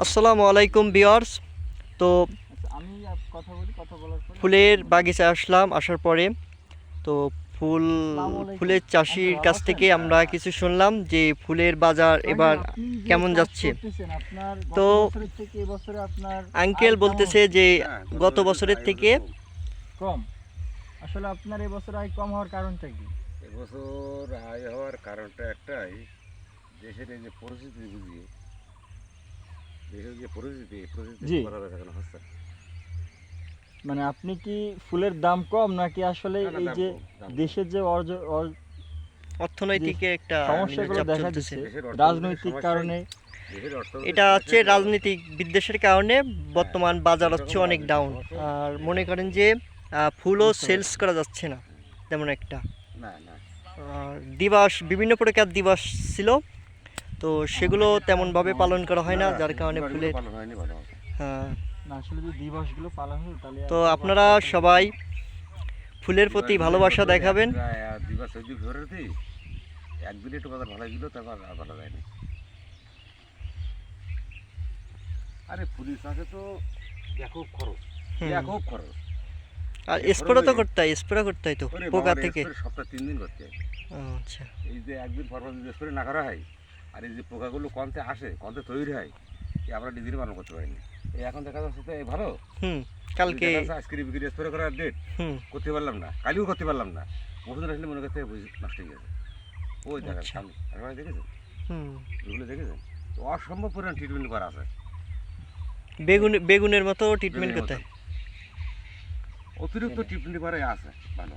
আসসালামু আলাইকুম ভিউয়ার্স। তো আমি কথা বলি, কথা বলার পরে ফুলের বাগিচায় আসলাম, আসার পরে তো আসসালামু আলাইকুম। ফুলের আঙ্কেল চাষির ভালো কাছ আছেন? থেকে আমরা কিছু শুনলাম যে ফুলের বাজার তো এবার আঙ্কেল আপনি যে কেমন চাষ যাচ্ছে। করতেছেন, আপনার তো গত বছরের থেকে এবছরে আপনার আঙ্কেল আয় কেমন বলতেছে হচ্ছে? যে হ্যাঁ, গত বছরের বছরের আয় থেকে কম। কম। আসলে আপনার এবছর আয় কম হওয়ার কারণটা কি? এবছর আয় হওয়ার কারণটা একটাই, দেশের এই যে পরিস্থিতি বুঝিয়ে, দেশের যে পরিস্থিতি এই পরিস্থিতি জি। কথা দেখানো হচ্ছে না। মানে আপনি কি ফুলের দাম কম নাকি আসলে না, না, এই দাম যে কম, দাম কম। দেশের যে অর্থনৈতিক একটা সমস্যাগুলো চাপ দেখা চলতেছে, দিচ্ছে দেশের অর্থনৈতিক রাজনৈতিক সমস্যাই, কারণে, দেশের অর্থনৈতিক এটা হচ্ছে সমস্যাই তো রাজনৈতিক বিদ্বেষের কারণে বর্তমান বাজার বিভিন্ন হচ্ছে রকম অনেক রাজনৈতিক ডাউন। সমস্যা। আর মনে করেন যে ফুলও বুঝতে সেলস পারছি। করা যাচ্ছে না তেমন একটা। না, না, আর দিবস, বিভিন্ন প্রকার দিবস ছিল, তো সেগুলো তেমনভাবে পালন করা হয় না, যার কারণে দিবাসগুলো ফুলের পালন হয়নি ভালো মতো। হ্যাঁ। না আসলে যদি দিবসগুলো পালন হয় তাহলে তো এত আপনারা বাচ্চা আসলে সবাই ফুলের প্রতি দিবাসগুলো ভালোবাসা এবছর দেখাবেন। দিবস 14 ফেব্রুয়ারিতে একদিন একটু বাজার ভালো ছিল, তারপর আর ভালো যায়নি। আরে ফুলের চাষে তো ব্যাপক খরচ, হুম। ব্যাপক খরচ। আর এই স্প্রে তো খরচে করতে হয়, স্প্রে করতে হয় তো ওরে পোকা বাবারে, থেকে। স্প্রে সপ্তাহে 3 দিন করতে হয়। আচ্ছা। এই যে একদিন পর পর যদি স্প্রে না করা হয়, আর এই যে পোকাগুলো কমতে আসে, কমতে তৈরি হয়, এই আমরা নিজেরই পালন করতে পারিনি। এই এখন দেখা যাচ্ছে তো এই ভালো, হুম। এই কালকে। দেখা যাচ্ছে আজকের বিক্রি স্প্রে করার ডেট, হুম। করতে পারলাম না, কালিও করতে পারলাম না। ওষুধ আসলে মনে করতে নষ্ট হয়ে গেছে। ওই দেখেন আচ্ছা। সামনে আপনারা দেখেছেন, হুম। এগুলো দেখেছেন, তো অসম্ভব পরিমাণ ট্রিটমেন্ট করা আছে। বেগুনের মতো ট্রিটমেন্ট বেগুনের করতে মতন হয়। অতিরিক্ত ট্রিটমেন্ট করা আছে ভালো।